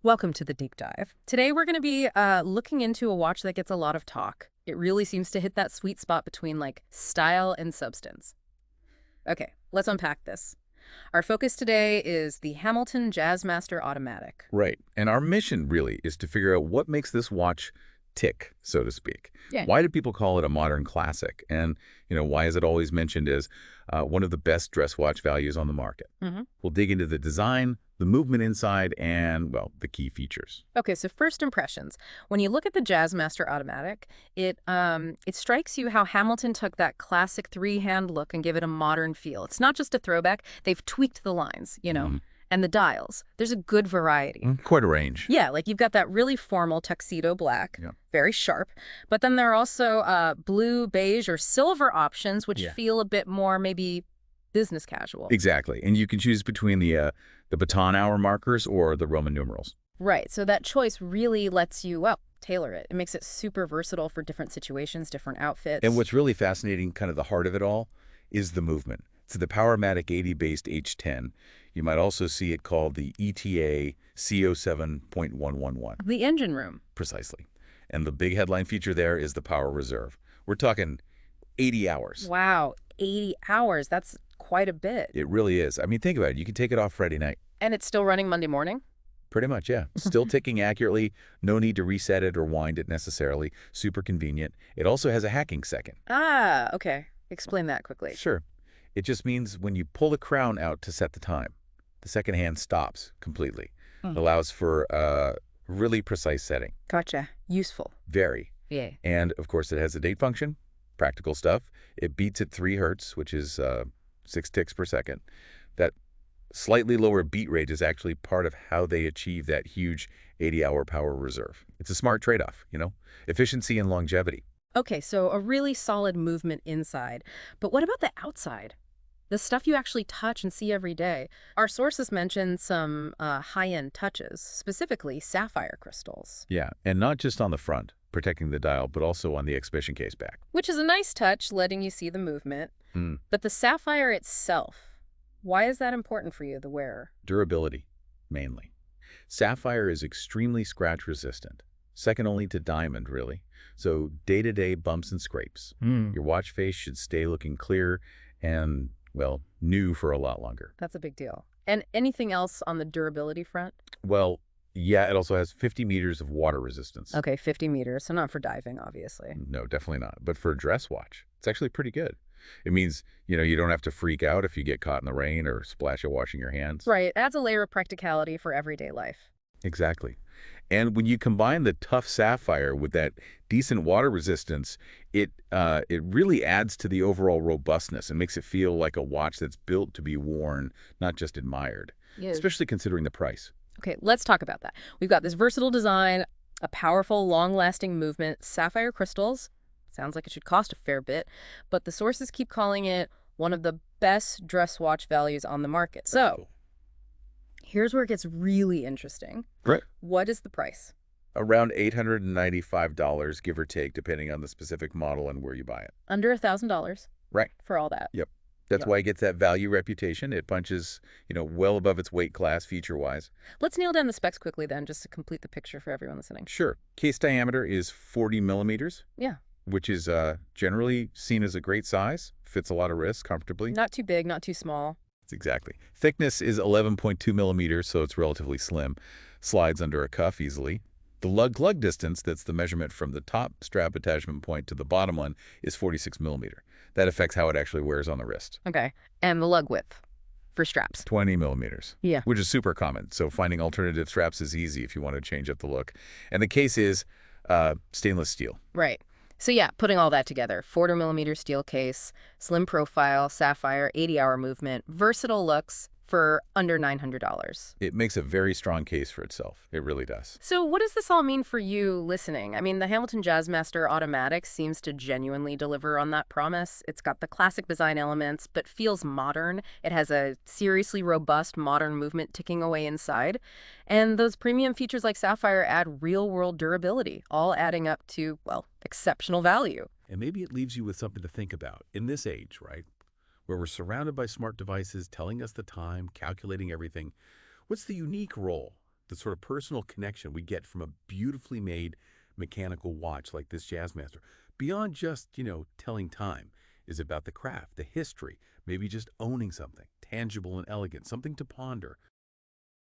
Welcome to the deep dive. Today we're going to be looking into a watch that gets a lot of talk. It really seems to hit that sweet spot between style and substance. Okay, let's unpack this. Our focus today is the Hamilton Jazzmaster Automatic. Right. And our mission really is to figure out what makes this watch tick, so to speak. Yeah. Why do people call it a modern classic? And, why is it always mentioned as one of the best dress watch values on the market? We'll dig into the design, the movement inside, and, well, the key features. Okay, so first impressions. When you look at the Jazzmaster Automatic, it strikes you how Hamilton took that classic three-hand look and gave it a modern feel. It's not just a throwback. They've tweaked the lines, and the dials. There's a good variety. Quite a range. Yeah, you've got that really formal tuxedo black, Yeah. very sharp. But then there are also blue, beige, or silver options, which feel a bit more maybe business casual. Exactly. And you can choose between the baton hour markers or the Roman numerals. Right, so that choice really lets you, tailor it. It makes it super versatile for different situations, different outfits. And what's really fascinating, kind of the heart of it all, is the movement. It's the Powermatic 80-based H10. You might also see it called the ETA C07.111. The engine room. Precisely. And the big headline feature there is the Power Reserve. We're talking 80 hours. Wow, 80 hours. That's quite a bit. It really is. I mean, think about it. You can take it off Friday night. And it's still running Monday morning? Pretty much, yeah. Still ticking accurately. No need to reset it or wind it necessarily. Super convenient. It also has a hacking second. Ah, okay. Explain that quickly. Sure. It just means when you pull the crown out to set the time, the second hand stops completely. It allows for a really precise setting. Gotcha. Useful. Very. Yeah. And, of course, it has a date function, practical stuff. It beats at 3 hertz, which is 6 ticks per second. That slightly lower beat rate is actually part of how they achieve that huge 80-hour power reserve. It's a smart trade-off, efficiency and longevity. Okay, so a really solid movement inside. But what about the outside? The stuff you actually touch and see every day. Our sources mentioned some high-end touches, specifically sapphire crystals. Yeah, and not just on the front, protecting the dial, but also on the exhibition case back. Which is a nice touch, letting you see the movement. But the sapphire itself, why is that important for you, the wearer? Durability, mainly. Sapphire is extremely scratch resistant, second only to diamond, really. So day-to-day bumps and scrapes. Your watch face should stay looking clear and, well, new for a lot longer. That's a big deal. And anything else on the durability front? Well, yeah, it also has 50 meters of water resistance. Okay, 50 meters, so not for diving, obviously. No, definitely not. But for a dress watch, it's actually pretty good. It means, you don't have to freak out if you get caught in the rain or splash of washing your hands. Right, it adds a layer of practicality for everyday life. Exactly. And when you combine the tough sapphire with that decent water resistance, it really adds to the overall robustness and makes it feel like a watch that's built to be worn, not just admired, especially considering the price. Okay, let's talk about that. We've got this versatile design, a powerful, long-lasting movement, sapphire crystals. Sounds like it should cost a fair bit, but the sources keep calling it one of the best dress watch values on the market. So here's where it gets really interesting. Right. What is the price? Around $895, give or take, depending on the specific model and where you buy it. Under $1,000. Right. For all that. Yep. That's why it gets that value reputation. It punches, well above its weight class feature-wise. Let's nail down the specs quickly then, just to complete the picture for everyone listening. Sure. Case diameter is 40 millimeters. Yeah. Which is generally seen as a great size. Fits a lot of wrists comfortably. Not too big, not too small. Exactly. Thickness is 11.2 millimeters, so it's relatively slim. Slides under a cuff easily. The lug-lug distance, that's the measurement from the top strap attachment point to the bottom one, is 46 millimeter. That affects how it actually wears on the wrist. Okay. And the lug width for straps? 20 millimeters. Yeah. Which is super common, so finding alternative straps is easy if you want to change up the look. And the case is stainless steel. Right. So yeah, putting all that together, 40 millimeter steel case, slim profile, sapphire, 80-hour movement, versatile looks for under $900. It makes a very strong case for itself. It really does. So what does this all mean for you listening? I mean, the Hamilton Jazzmaster Automatic seems to genuinely deliver on that promise. It's got the classic design elements, but feels modern. It has a seriously robust modern movement ticking away inside. And those premium features like sapphire add real-world durability, all adding up to, well, exceptional value. And maybe it leaves you with something to think about in this age, right? Where we're surrounded by smart devices telling us the time, calculating everything. What's the unique role the sort of personal connection we get from a beautifully made mechanical watch like this Jazzmaster, beyond just, telling time, is about the craft, the history, maybe just owning something tangible and elegant, something to ponder,